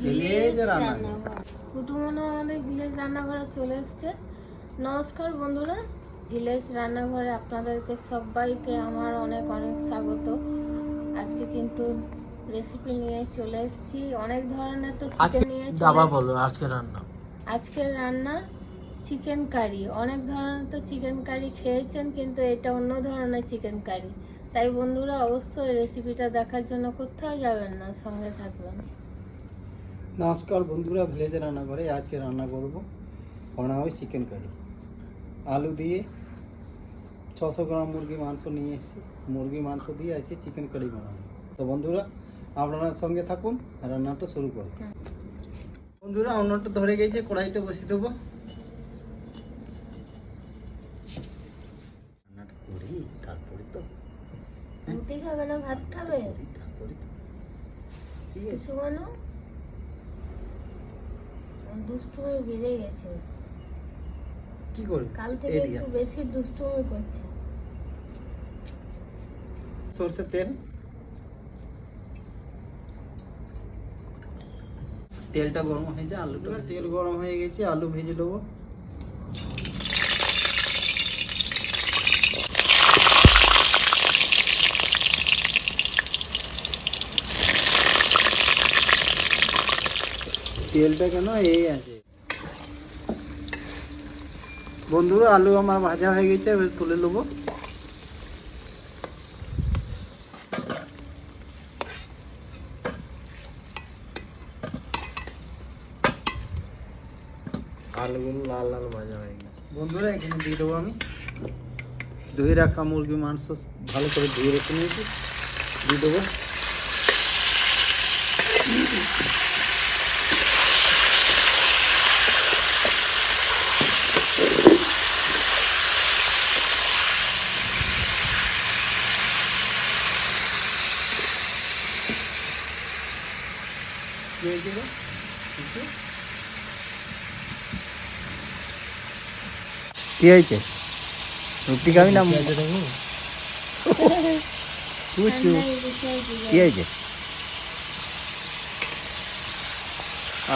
Village রান্নাঘর। কুটুমনা আমাদের village রান্নাঘরে চলে এসছে। নমস্কার বন্ধুরা, ভিলেজ রান্নাঘরে আপনাদেরকে সবাইকে আমার অনেক অনেক স্বাগত। আজকে কিন্তু রেসিপি নিয়ে চলে এসেছি অনেক ধরনের। তো চিকেন নিয়ে আবার বলো আজকের রান্না চিকেন কারি। অনেক ধরনের তো চিকেন কারি খেয়েছেন, কিন্তু এটা অন্য ধরনের চিকেন কারি। তাই বন্ধুরা অবশ্যই রেসিপিটা দেখার জন্য কোথাও যাবেন না, সঙ্গে থাকবেন। নমস্কার বন্ধুরা, ভিলেজ রান্নাঘরে আজকে রান্না করব বানাবো চিকেন কারি। আলু দিয়ে 600 গ্রাম মুরগি মাংস নিয়ে এসেছি। মুরগি মাংস দিয়ে আজকে চিকেন কারি বানাবো। তো বন্ধুরা আপনারা সঙ্গে থাকুন, রান্নাটা শুরু করুন। বন্ধুরা অন্যটা ধরে গেছে, কড়াইতে বসিয়ে দেবো। রান্নাটা করি তারপরে তো রুটি খাবে না ভাত খাবে? তারপরে তো ঠিক আছে। কিছু কেন দুষ্টুমি বেড়ে গেছে, কি করি কাল থেকে একটু বেশি দুষ্টুমি করছে। সরষের তেল, তেলটা গরম হয়ে যায়, আলুটা তেল গরম হয়ে গেছে, আলু ভেজে নেবো। তেলটা কেন এই আছে বন্ধুরা, আলু আমার ভাজা হয়ে গেছে, এবার তুলে নেবো। আলুগুলো লাল লাল ভাজা হয়ে গেছে বন্ধুরা। এখানে দিয়ে দেবো আমি ধুয়ে রাখা মুরগি মাংস, ভালো করে ধুয়ে রেখে নিয়েছি, দিয়ে দেবো। কি হয়েছে? রুটি খাবি না? কি হয়েছে?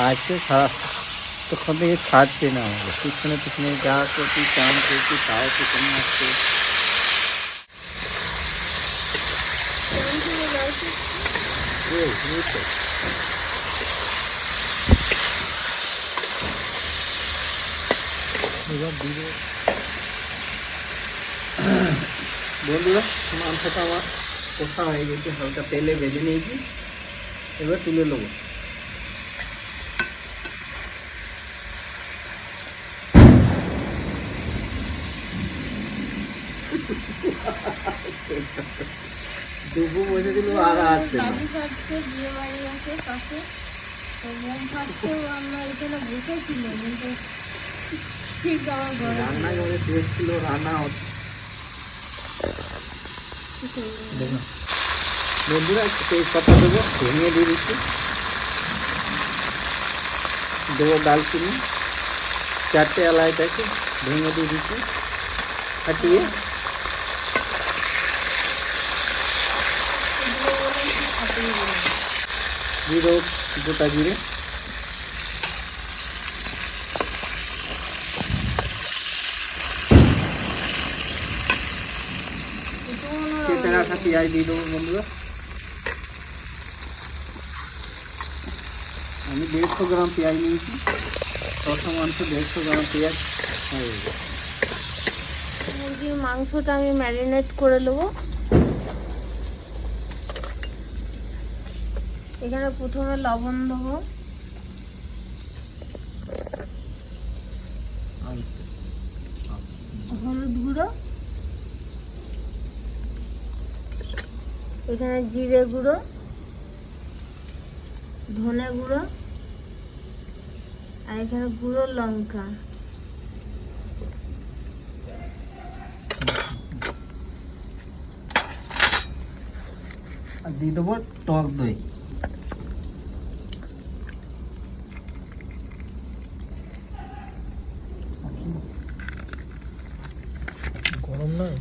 আজকে সারা তখন থেকে ছাড়ছে না আমাকে, পিছনে পিছনে যা করছি চান করছি তাও পিছনে আসছে। বন্ধুরা মাংসটা আমার কষা হয়ে গেছে, হালকা তেলে ভেজে নিয়েছি, এবার তুলে নেবো। দুবু বসে দিল আর আসছে না। বাবু খাচ্ছে, বিয়ে বাড়ি আছে পাশে, তো বোন খাচ্ছে, আমরা এখানে বসেছিল, কিন্তু ঠিক আমার ঘরে রান্না করে দিয়েছিল, রান্না হচ্ছে। দেখুন বন্ধুরা, তেজপাতা দেবো, ভেঙে দিয়ে দিচ্ছি, দেবো দালচিনি, 4টে এলাচ আছে, ভেঙে দিয়ে দিচ্ছি, ফাটিয়ে জিরো, গোটা জিরে, কেটে রাখা পেঁয়াজ দিয়ে দেবো বন্ধুরা। আমি 150 গ্রাম পেঁয়াজ নিয়েছি, 600 মাংস 150 গ্রাম পেঁয়াজ হয়ে গেছে। মুরগির মাংসটা আমি ম্যারিনেট করে নেবো। এখানে প্রথমে লবণ দেবো, হলুদ গুঁড়ো, এখানে জিরে গুঁড়ো, ধনে গুঁড়ো, আর এখানে গুঁড়ো লঙ্কা। আর দিয়ে দেবো টক দই। গরম নয়?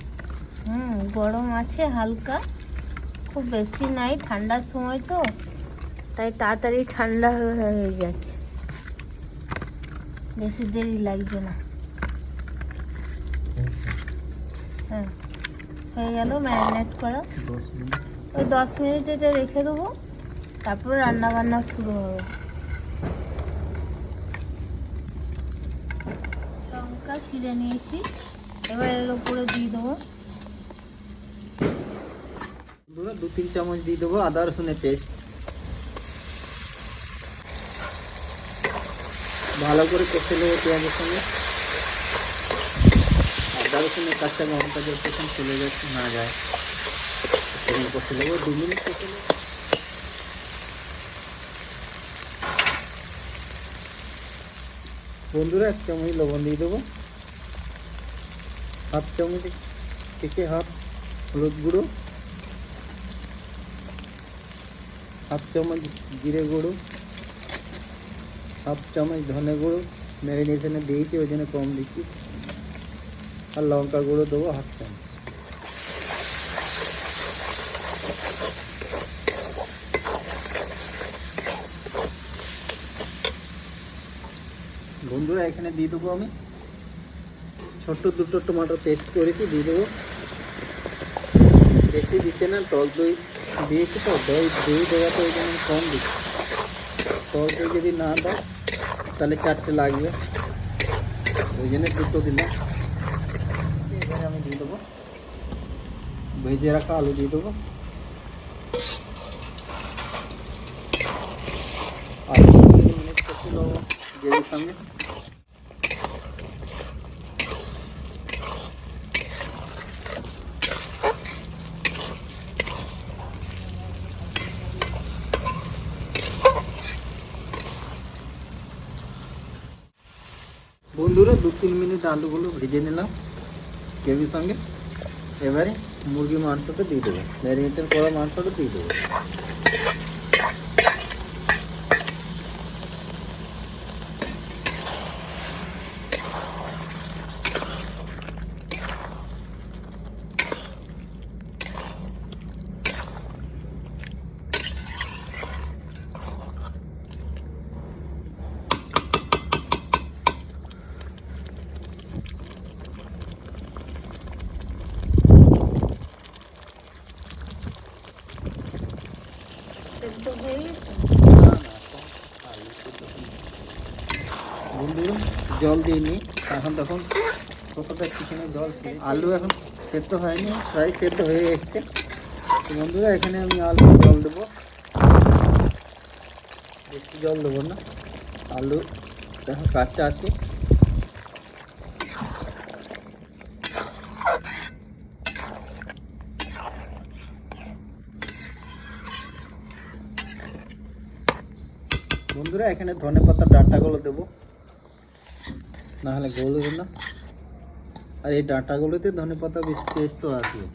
গরম আছে হালকা, খুব বেশি নাই, ঠান্ডার সময় তো তাই তাড়াতাড়ি ঠান্ডা হয়ে যাচ্ছে, বেশি দেরি লাগছে না। হ্যাঁ, হয়ে গেল ম্যারিনেট করা। 10 মিনিট। ওই 10 মিনিট এটা রেখে দেবো, তারপর রান্না বান্না শুরু হবে। লঙ্কা ছিঁড়ে নিয়েছি, এবার এর উপরে দিয়ে দেবো। বন্ধুরা 2-3 চামচ দিয়ে দেবো আদা রসুনের পেস্ট। ভালো করে কষে নেবো পেঁয়াজের সঙ্গে। আদা রসুনের কাঁচা গন্ধটা যতক্ষণ চলে যাচ্ছে না যায় তখন কষে নেবো, 2 মিনিট কষে নেবো। বন্ধুরা 1 চামচ লবণ দিয়ে দেবো, 1/2 চামচ থেকে 1/2 হলুদ গুঁড়ো, 1/2 চামচ জিরে গুঁড়ো, 1/2 চামচ ধনে গুঁড়ো। ম্যারিনেশনে দিয়েছি ওই জন্য কম দিচ্ছি। আর লঙ্কা গুঁড়ো দেবো 1/2 চামচ। বন্ধুরা এখানে দিয়ে দেবো আমি ছোট্ট 2টো টমেটো পেস্ট করেছি, দিয়ে দেবো। বেশি দিচ্ছে না, টক দই দিয়েছি তো, দই দেওয়াতে ওই জন্য কম দিচ্ছি। টক দই যদি না দাও তাহলে 4টে লাগবে, ওই জন্য 2টো দিলাম। এবারে আমি দিয়ে দেবো ভেজে রাখা আলু দিয়ে দেবো। আলু 2 মিনিট কষে নেবো গ্রেভির সঙ্গে। বন্ধুরা 2-3 মিনিট আলুগুলো ভেজে নিলাম গ্রেভির সঙ্গে। এবারে মুরগি মাংসটা দিয়ে দেবো, ম্যারিনেশন করা মাংসটা দিয়ে দেবো। সেদ্ধ হয়ে গেছে। বন্ধুরা জল দিইনি, তখন কতটা চিকেনের জল ছিল। আলু এখন সেদ্ধ হয়নি, প্রায় সেদ্ধ হয়ে এসছে। তো বন্ধুরা এখানে আমি আলু জল দেবো, বেশি জল দেবো না, আলু এখন কাঁচা আছে। বন্ধুরা এখানে ধনে পাতার ডাঁটাগুলো দেবো, নাহলে গলবে না। আর এই ডাঁটাগুলোতে ধনে পাতা বেশি টেস্টও আসবে।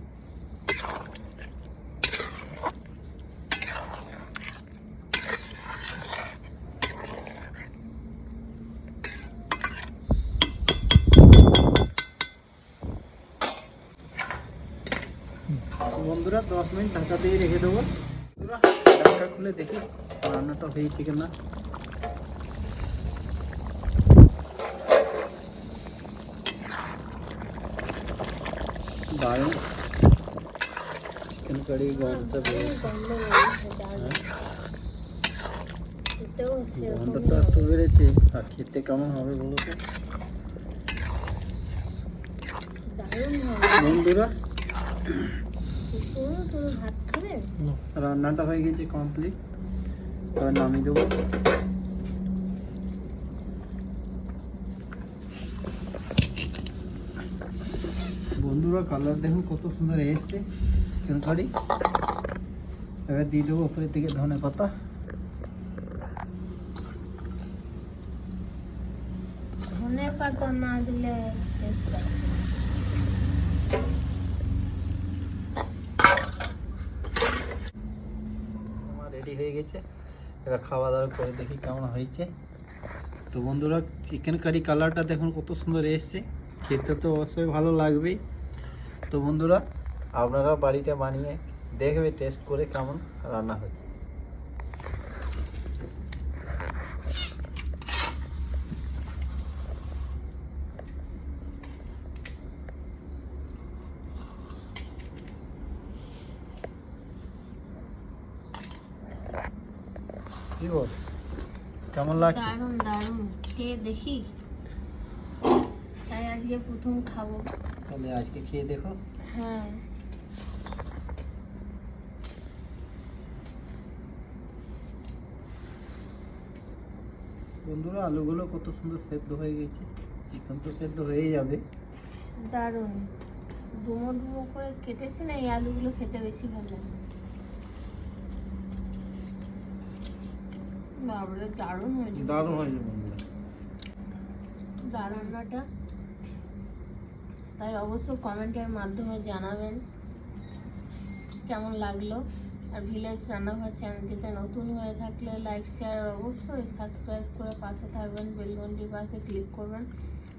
বন্ধুরা 10 মিনিট ঢাকা দিয়ে রেখে দেবো। বন্ধুরা ঢাকা খুলে দেখি রান্নাটা হয়েছে কিনা। দারুণ চিকেন কারি গন্ধটা বেরোচ্ছে। গন্ধটা এত বেড়েছে, আর খেতে কেমন হবে বলো তো বন্ধুরা। রান্নাটা হয়ে গেছে কমপ্লিট, এবার নামিয়ে দেবো। বন্ধুরা কালার দেখুন কত সুন্দর এসছে চিকেন কারি। এবার দিয়ে দেবো উপরের দিকে ধনে পাতা। ধনে পাতা না দিলে টেস্ট আমার রেডি হয়ে গেছে, এবার খাওয়া দাওয়া করে দেখি কেমন হয়েছে। তো বন্ধুরা চিকেন কারি কালারটা দেখুন কত সুন্দর এসছে, খেতে তো অবশ্যই ভালো লাগবেই। তো বন্ধুরা আপনারা বাড়িতে বানিয়ে দেখবে টেস্ট করে কেমন রান্না হচ্ছে। কি বল, কেমন লাগছে? দারুণ দারুণ, খেয়ে দেখি। তাই আজকে প্রথম খাবো। তাহলে আজকে খেয়ে দেখো। হ্যাঁ, বন্ধুরা আলুগুলো কত সুন্দর সেদ্ধ হয়ে গেছে, চিকেন তো সেদ্ধ হয়ে যাবে। দারুণ ডুমো ডুমো করে কেটেছে না, এই আলুগুলো খেতে বেশি ভালো লাগে। বাবারে দারুণ হয়েছে, দারুণ হয়েছে বন্ধুরা। রান্নাটা। তাই অবশ্য কমেন্টের মাধ্যমে জানাবেন কেমন লাগলো। আর ভিলেজ রান্নাঘর চ্যানেলটিতে নতুন হয়ে থাকলে লাইক শেয়ার আর অবশ্যই সাবস্ক্রাইব করে পাশে থাকবেন, বেল ঘন্টির পাশে ক্লিক করবেন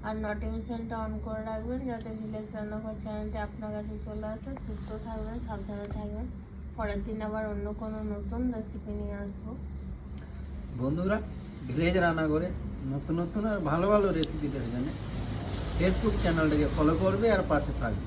আর নোটিফিকেশনটা অন করে রাখবেন যাতে ভিলেজ রান্নাঘর চ্যানেলটি আপনার কাছে চলে আসে। সুস্থ থাকবেন, সাবধানে থাকবেন। পরের দিন আবার অন্য কোনো নতুন রেসিপি নিয়ে আসবো। বন্ধুরা ভিলেজ রান্নাঘরে নতুন নতুন আর ভালো ভালো রেসিপি দেখার জন্য ফেসবুক চ্যানেলটাকে ফলো করবে আর পাশে থাকবে।